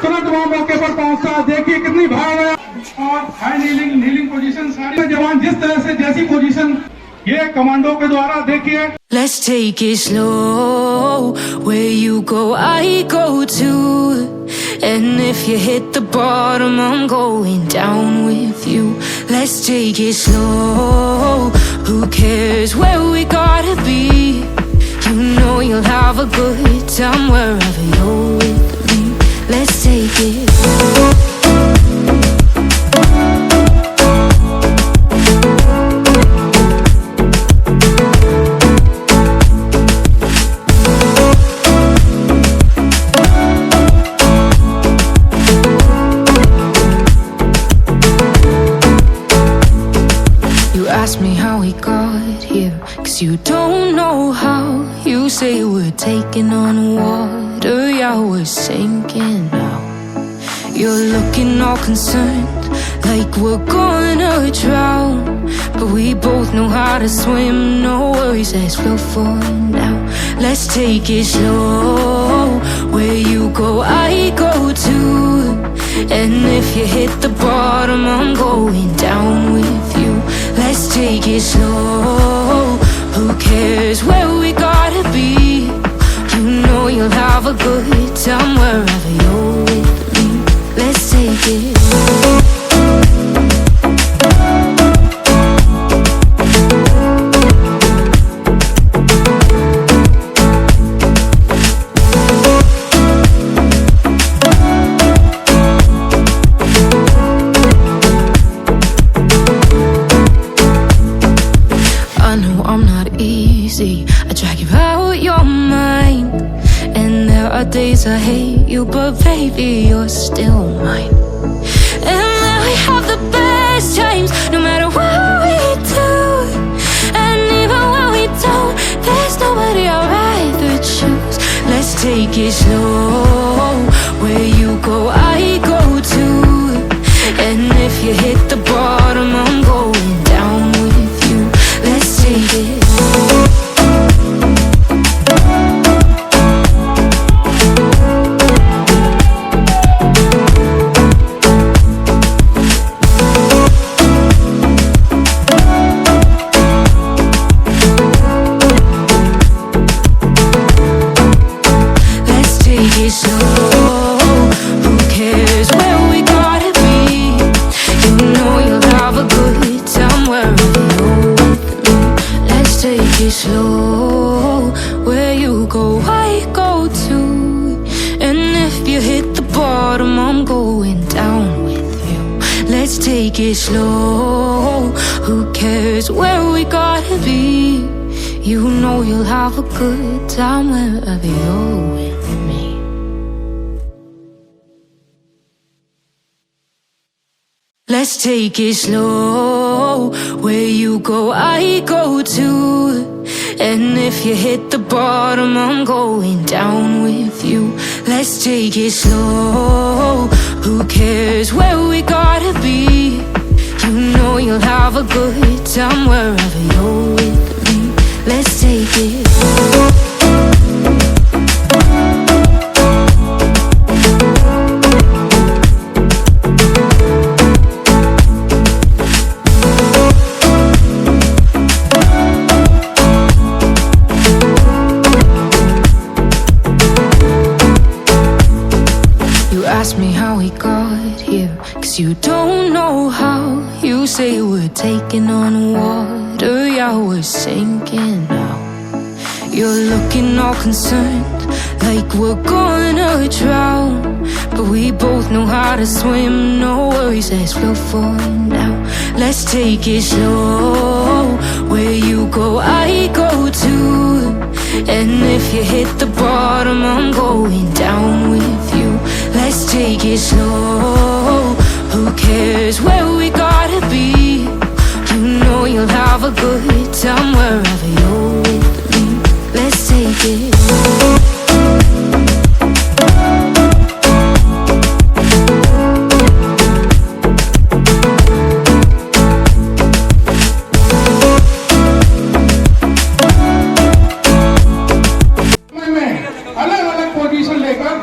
तुरंत वो मौके पर पहुंचता। देखिए कितनी भाग है और हाई नीलिंग पोजीशन, सारे जवान जिस तरह से जैसी पोजीशन ये कमांडो के द्वारा देखिए। Let's take it slow. Where you go, I go too. And if you hit the bottom, I'm going down with you. Let's take it slow. Who cares where we gotta be? You know you'll have a good time wherever you're with me. Let's take it slow. Ask me how we got here, 'cause you don't know how. You say we're taking on water, yeah, we're sinking now. You're looking all concerned, like we're gonna drown. But we both know how to swim, no worries, let's flow for now. Let's take it slow. Where you go, I go too. And if you hit the bottom, I'm going down with you. Let's take it slow. Who cares where we gotta be? You know you'll have a good time wherever you're with me. Let's take it slow. I drag you out your mind, and there are days I hate you, but baby, you're still mine. And then we have the best times, no matter what we do. And even when we don't, there's nobody I'd rather choose. Let's take it slow. Where you go, I go too. And if you hit the bottom, I'm going down with you. Let's take it slow. Slow, where you go, I go too. And if you hit the bottom, I'm going down with you. Let's take it slow. Who cares where we gotta be? You know you'll have a good time wherever you're with me. Let's take it slow. Where you go, I go too. And if you hit the bottom, I'm going down with you. Let's take it slow. Who cares where we gotta be? You know you'll have a good time wherever you're with me. Let's take it slow. Ask me how we got here, 'cause you don't know how. You say we're taking on water, yeah, we're sinking now. You're looking all concerned, like we're gonna drown. But we both know how to swim, no worries, let's flow for now. Let's take it slow. Where you go, I go too. And if you hit the bottom, I'm going down with you. Let's take it slow. Who cares where we gotta be? You know you'll have a good time wherever you're with me. Let's take it slow.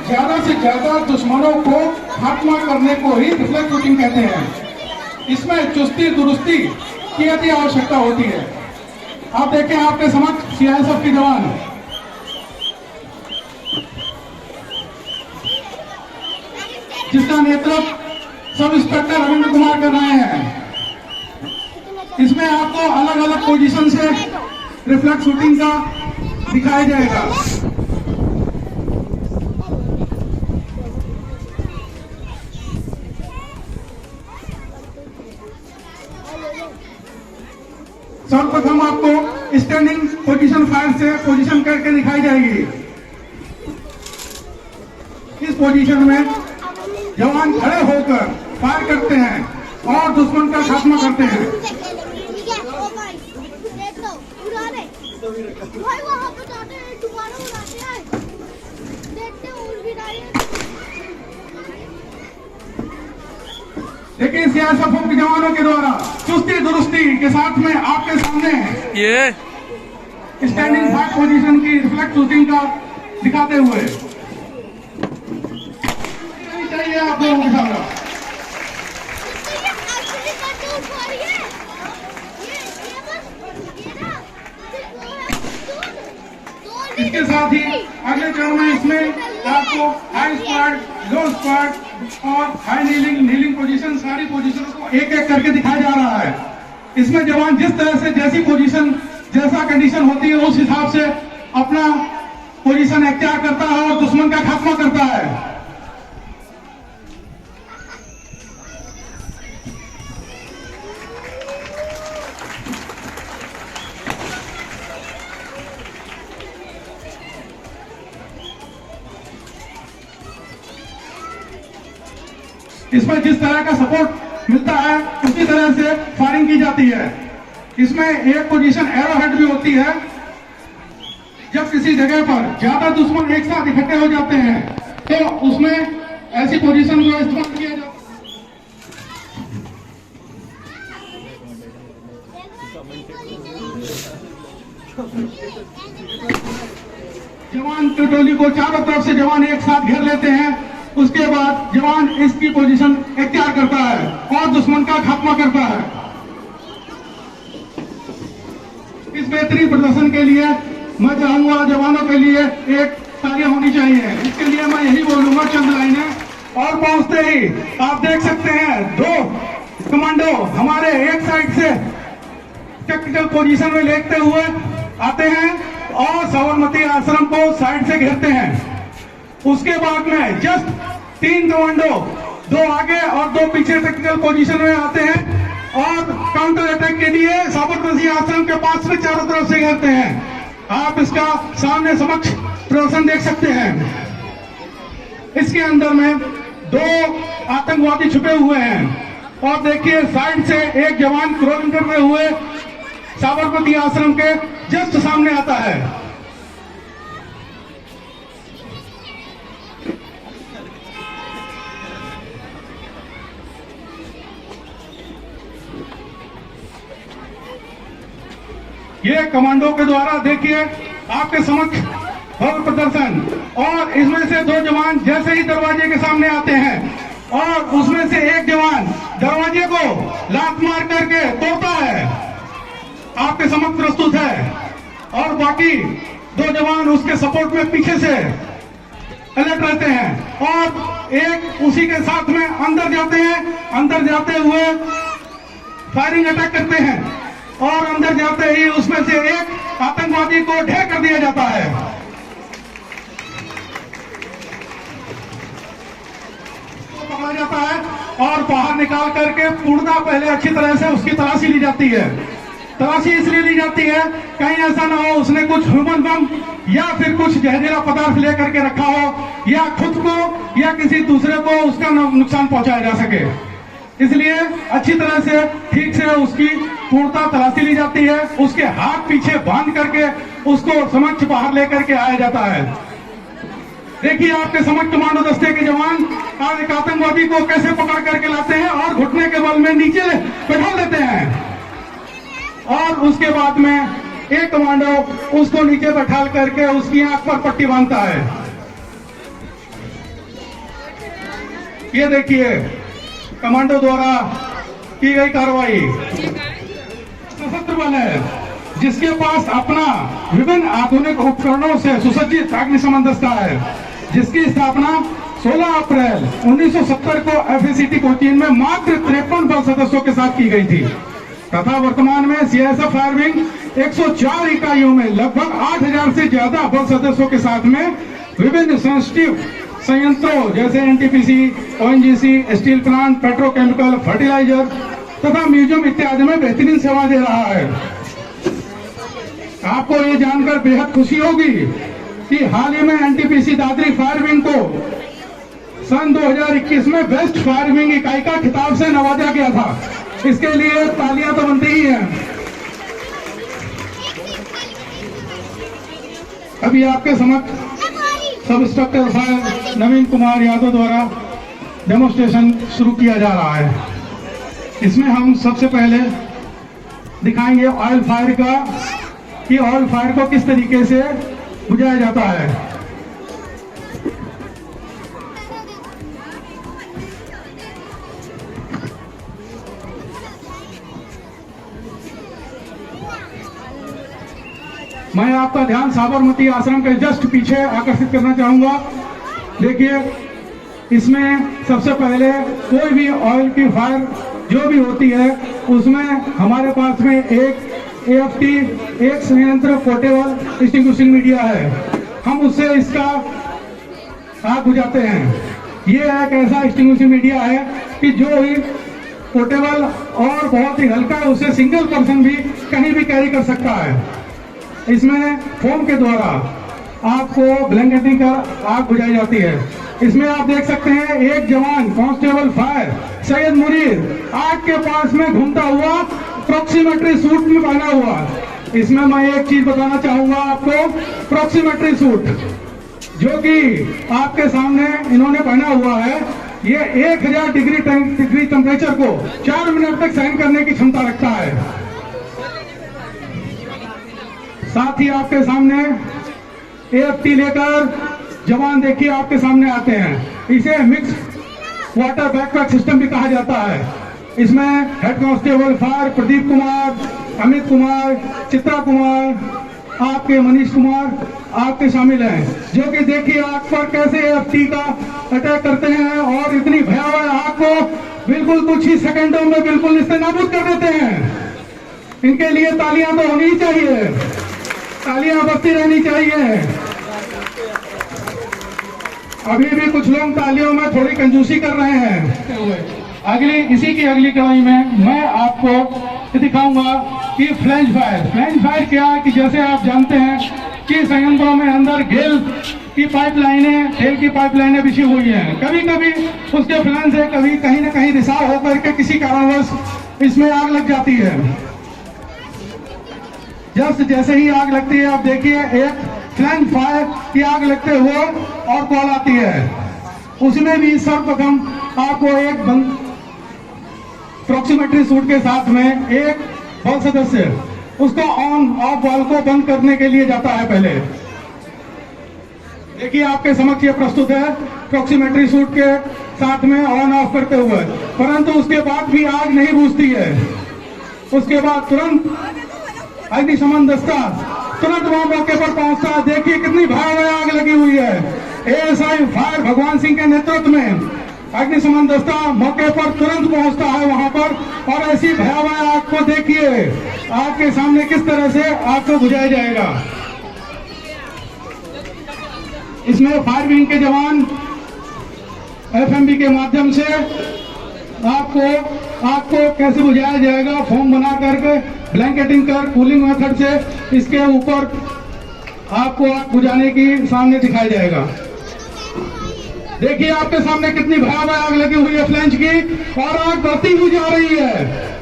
ज्यादा से ज्यादा दुश्मनों को खात्मा करने को ही reflex shooting कहते हैं। इसमें चुस्ती दुरुस्ती की अति आवश्यकता होती है। आप देखें आपके समक्ष सीआईएसएफ के जवान जिसका नेतृत्व सब इंस्पेक्टर रविंद्र कुमार कर रहे हैं। इसमें आपको अलग अलग पोजीशन से रिफ्लेक्स शूटिंग का दिखाया जाएगा। सर्वप्रथम आपको स्टैंडिंग पोजीशन फायर से पोजीशन करके दिखाई जाएगी। इस पोजीशन में जवान खड़े होकर फायर करते हैं और दुश्मन का खात्मा करते हैं। लेकिन सीआईएसएफ के जवानों के द्वारा चुस्ती दुरुस्ती के साथ में आपके सामने ये स्टैंडिंग फायर पोजीशन की रिफ्लेक्ट शूटिंग का दिखाते हुए चाहिए आप लोगों के सामने। इसके साथ ही अगले चरण में इसमें आपको हाई स्क्वाड, लो स्क्वाड और हाई नीलिंग पोजीशन, सारी पोजीशनों को एक एक करके दिखाया जा रहा है। इसमें जवान जिस तरह से जैसी पोजीशन जैसा कंडीशन होती है उस हिसाब से अपना पोजीशन एक्टिव करता है और दुश्मन का खात्मा करता है। इसमें जिस तरह का सपोर्ट मिलता है उसी तरह से फायरिंग की जाती है। इसमें एक पोजीशन एरो हेड भी होती है। जब किसी जगह पर ज्यादा दुश्मन एक साथ इकट्ठे हो जाते हैं तो उसमें ऐसी पोजीशन को इस्तेमाल किया जाता है। जवान टोली को चारों तरफ से जवान एक साथ घेर लेते हैं। उसके बाद जवान इसकी पोजीशन इख्तियार करता है और दुश्मन का खात्मा करता है। इस बेहतरीन प्रदर्शन के लिए मैं चाहूंगा जवानों के लिए एक तालियां होनी चाहिए। इसके लिए मैं यही बोलूंगा चंद लाइनें। और पहुंचते ही आप देख सकते हैं दो कमांडो हमारे एक साइड से टेक्निकल पोजीशन में लेटते हुए आते हैं और साबरमती आश्रम को साइड से घेरते हैं। उसके बाद में जस्ट 3 कमांडो, 2 आगे और 2 पीछे टेक्निकल पोजीशन में आते हैं और काउंटर अटैक के लिए साबरमती आश्रम के पास में चारों तरफ से घेरते हैं। आप इसका सामने समक्ष प्रदर्शन देख सकते हैं। इसके अंदर में 2 आतंकवादी छुपे हुए हैं और देखिए साइड से एक जवान क्रॉसिंग करते हुए साबरमती आश्रम के जस्ट सामने आता है। ये कमांडो के द्वारा देखिए आपके समक्ष भव्य प्रदर्शन। और इसमें से 2 जवान जैसे ही दरवाजे के सामने आते हैं और उसमें से एक जवान दरवाजे को लात मार करके तोड़ता है, आपके समक्ष प्रस्तुत है। और बाकी 2 जवान उसके सपोर्ट में पीछे से अलर्ट रहते हैं और एक उसी के साथ में अंदर जाते हैं। अंदर जाते हुए फायरिंग अटैक करते हैं और अंदर जाते ही उसमें से एक आतंकवादी को ढेर कर दिया जाता है। तो पकड़ा जाता है और बाहर निकाल करके पूर्णतः पहले अच्छी तरह से उसकी तलाशी ली जाती है। तलाशी इसलिए ली जाती है कहीं ऐसा ना हो उसने कुछ ह्यूमन बम या फिर कुछ जहरीला पदार्थ लेकर के रखा हो या खुद को या किसी दूसरे को उसका नुकसान पहुंचाया जा सके। इसलिए अच्छी तरह से ठीक से उसकी पूर्णतः तलाशी ली जाती है। उसके हाथ पीछे बांध करके उसको समक्ष बाहर लेकर के आया जाता है। देखिए आपके समक्ष कमांडो दस्ते के जवान एक आतंकवादी को कैसे पकड़ करके लाते हैं और घुटने के बल में नीचे बैठा देते हैं और उसके बाद में एक कमांडो उसको नीचे बैठा करके उसकी आंख पर पट्टी बांधता है। ये देखिए कमांडो द्वारा की गई कार्रवाई। सशस्त्र बल है जिसके पास अपना विभिन्न आधुनिक उपकरणों से सुसज्जित अग्निशमन दस्ता है, जिसकी स्थापना 16 अप्रैल 1970 को FACT कोचीन में मात्र 53 बल सदस्यों के साथ की गई थी तथा वर्तमान में CISF फायर विंग 104 इकाइयों में लगभग 8000 से ज्यादा बल सदस्यों के साथ में विभिन्न सेंसिटिव संयंत्रों जैसे NTPC, ONGC, steel plant, petrochemical, fertiliser तथा म्यूजियम इत्यादि में बेहतरीन सेवा दे रहा है। आपको ये जानकर बेहद खुशी होगी कि हाल ही में NTPC दादरी फायर विंग को सन 2021 में बेस्ट फायर विंग इकाई का खिताब से नवाजा गया था। इसके लिए तालियां तो बनती ही हैं। अभी आपके समक्ष सब इंस्पेक्टर फायर नवीन कुमार यादव द्वारा डेमोन्स्ट्रेशन शुरू किया जा रहा है। इसमें हम सबसे पहले दिखाएंगे ऑयल फायर का कि ऑयल फायर को किस तरीके से बुझाया जाता है। मैं आपका ध्यान साबरमती आश्रम के जस्ट पीछे आकर्षित करना चाहूंगा। देखिए इसमें सबसे पहले कोई भी ऑयल की फायर जो भी होती है उसमें हमारे पास में एक AFT एक संयंत्र पोर्टेबल एक्सटिंग्विशिंग मीडिया है। हम उससे इसका आग बुझाते हैं। ये एक ऐसा एक्सटिंग्विशिंग मीडिया है कि जो ही पोर्टेबल और बहुत ही हल्का है, उसे सिंगल पर्सन भी कहीं भी कैरी कर सकता है। इसमें फोम के द्वारा आपको ब्लैंकेटिंग कर आग बुझाई जाती है। इसमें आप देख सकते हैं एक जवान कांस्टेबल फायर सैयद मुनीर आग के पास में घूमता हुआ प्रॉक्सीमेट्री सूट में पहना हुआ। इसमें मैं एक चीज बताना चाहूंगा आपको, प्रॉक्सीमेट्री सूट जो कि आपके सामने इन्होंने पहना हुआ है, ये 1000 डिग्री टेम्परेचर को 4 मिनट तक सहन करने की क्षमता रखता है। साथ ही आपके सामने AFT लेकर जवान देखिए आपके सामने आते हैं। इसे मिक्स वाटर बैकपैक सिस्टम भी कहा जाता है। इसमें head constable fire Pradeep Kumar, Amit Kumar, Chitra Kumar, आपके मनीष कुमार आपके शामिल हैं, जो कि देखिए आग पर कैसे AFT का अटैक करते हैं और इतनी भयावह आग को बिल्कुल कुछ ही सेकंडों में बिल्कुल इससे नाबूद कर देते हैं। इनके लिए तालियां तो होनी ही चाहिए, तालियां बजती रहनी चाहिए। अभी भी कुछ लोग तालियों में थोड़ी कंजूसी कर रहे हैं। इसी की अगली कड़ाई में मैं आपको दिखाऊंगा कि फ्लैंज फायर क्या है। कि जैसे आप जानते हैं कि संयंत्रों में अंदर तेल की पाइपलाइनें बिछी हुई हैं। कभी कभी उसके फ्लैंज से कभी कहीं ना कहीं रिसाव होकर के किसी कारणवश इसमें आग लग जाती है। जैसे ही आग लगती है आप देखिए एक फ्लैंज फायर की आग लगते हुए और कॉल आती है। उसमें भी सर्वप्रथम आपको एक प्रॉक्सीमेट्री सूट के साथ में एक बल सदस्य उसको ऑन ऑफ वाल्व को बंद करने के लिए जाता है। पहले देखिए आपके समक्ष ये प्रस्तुत है प्रॉक्सीमेट्री सूट के साथ में ऑन ऑफ करते हुए, परंतु उसके बाद भी आग नहीं बुझती है। उसके बाद तुरंत अग्निशमन दस्ता तुरंत वहां मौके पर पहुंचता है। देखिए कितनी भयावह आग लगी हुई है। ASI फायर भगवान सिंह के नेतृत्व में अग्निशमन दस्ता मौके पर तुरंत पहुंचता है वहां पर, और ऐसी भयावह आग को देखिए आपके सामने किस तरह से आग को बुझाया जाएगा। इसमें फायर विंग के जवान FMB के माध्यम से आपको कैसे बुझाया जाएगा, फोम बना करके ब्लैंकेटिंग कर कूलिंग मेथड से इसके ऊपर आपको आग बुझाने की सामने दिखाया जाएगा। देखिए आपके सामने कितनी भयावह आग लगी हुई है फ्लैंज की, और आग बढ़ती हुई जा रही है।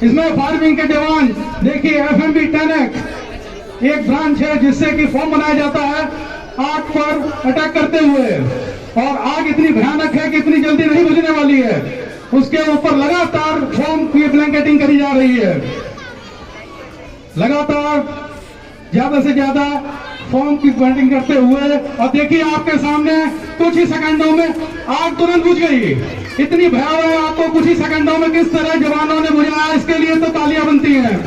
इसमें फायर विंग के जवान देखिए FMB 10X एक ब्रांच है जिससे कि फोम बनाया जाता है आग पर अटैक करते हुए, और आग इतनी भयानक है कि इतनी जल्दी नहीं बुझने वाली है। उसके ऊपर लगातार फोम की ब्लैंकेटिंग करी जा रही है। लगातार ज्यादा से ज्यादा फॉर्म की बैटिंग करते हुए, और देखिए आपके सामने कुछ ही सेकंडों में आग तुरंत बुझ गई। इतनी भयावह आग को कुछ ही सेकंडों में किस तरह जवानों ने बुझाया, इसके लिए तो तालियां बनती हैं।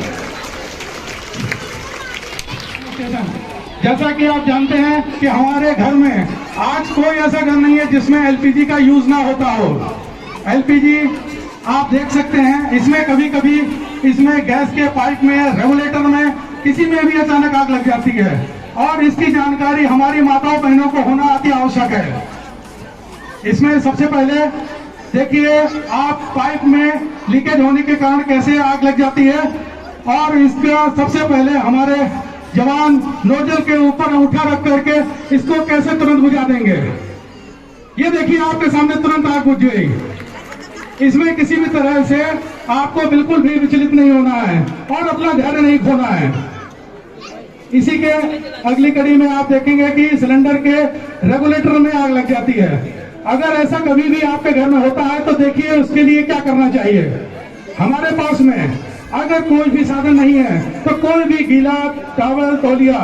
जैसा कि आप जानते हैं कि हमारे घर में आज कोई ऐसा घर नहीं है जिसमें एलपीजी का यूज ना होता हो। एलपीजी आप देख सकते हैं, इसमें कभी कभी इसमें गैस के पाइप में, रेगुलेटर में, किसी में भी अचानक आग लग जाती है, और इसकी जानकारी हमारी माताओं बहनों को होना अति आवश्यक है। इसमें सबसे पहले देखिए आप पाइप में लीकेज होने के कारण कैसे आग लग जाती है, और इसका सबसे पहले हमारे जवान नोजल के ऊपर अंगूठा रख करके इसको कैसे तुरंत बुझा देंगे। ये देखिए आपके सामने तुरंत आग बुझ गई। इसमें किसी भी तरह से आपको बिल्कुल भी विचलित नहीं होना है और अपना धैर्य नहीं खोना है। इसी के अगली कड़ी में आप देखेंगे कि सिलेंडर के रेगुलेटर में आग लग जाती है। अगर ऐसा कभी भी आपके घर में होता है तो देखिए उसके लिए क्या करना चाहिए। हमारे पास में अगर कोई भी साधन नहीं है तो कोई भी गीला टॉवल, तौलिया,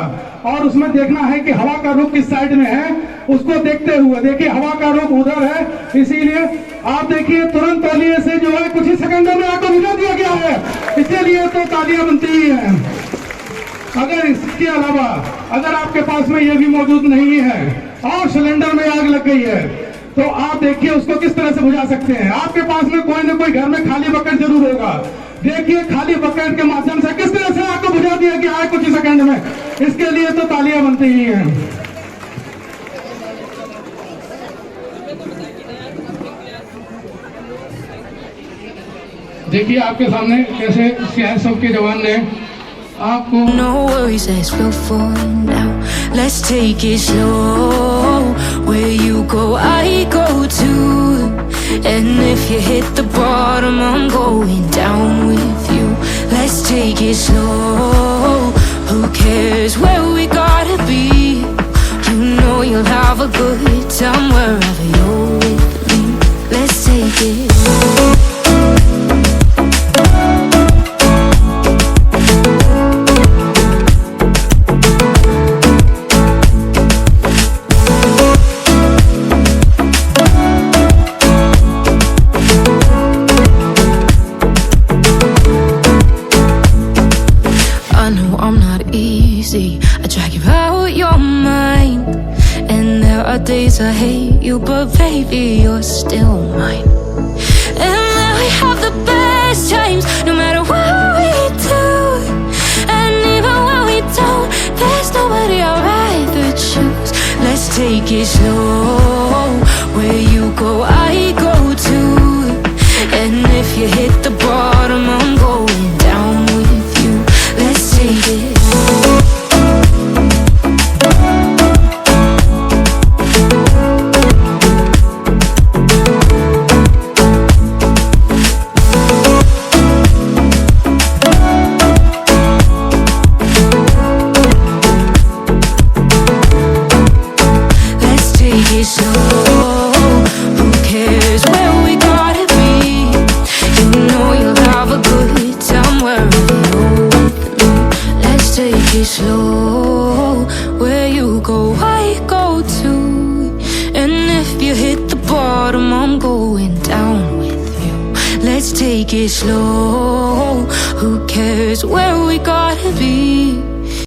और उसमें देखना है कि हवा का रुख किस साइड में है, उसको देखते हुए, देखिए हवा का रुख उधर है, इसीलिए आप देखिए तुरंत तौलिए से जो है कुछ ही सेकंडों में आपको बुझा दिया गया है। इसके लिए तो तालियां बनती ही हैं। अगर इसके अलावा अगर आपके पास में ये भी मौजूद नहीं है और सिलेंडर में आग लग गई है तो आप देखिए उसको किस तरह से बुझा सकते हैं। आपके पास में कोई ना कोई घर में खाली बकेट जरूर होगा। देखिए खाली बकेट के माध्यम से किस तरह से आपको बुझा दिया गया है कुछ ही सेकंड में। इसके लिए तो तालियां बनती ही हैं। देखिए आपके सामने कैसे सीआईएसएफ के जवान ने आपको No worries, let's go for now. Let's take it slow. Where you go, I go too. And if you hit the bottom, I'm going down with you. Let's take it slow. Who cares where we gotta be? You know you'll have a good time wherever you're with me. Let's take it slow. I drag you out your mind, and there are days I hate you, but baby you're still mine. And then we have the best times, no matter what we do. And even when we don't, there's nobody I'd rather choose. Let's take it slow. Where you go, I go too. And if you hit the bottom, I'm going down with you. Let's take it slow. Slow, where you go, I go too. And if you hit the bottom, I'm going down with you. Let's take it slow. Who cares where we gotta be?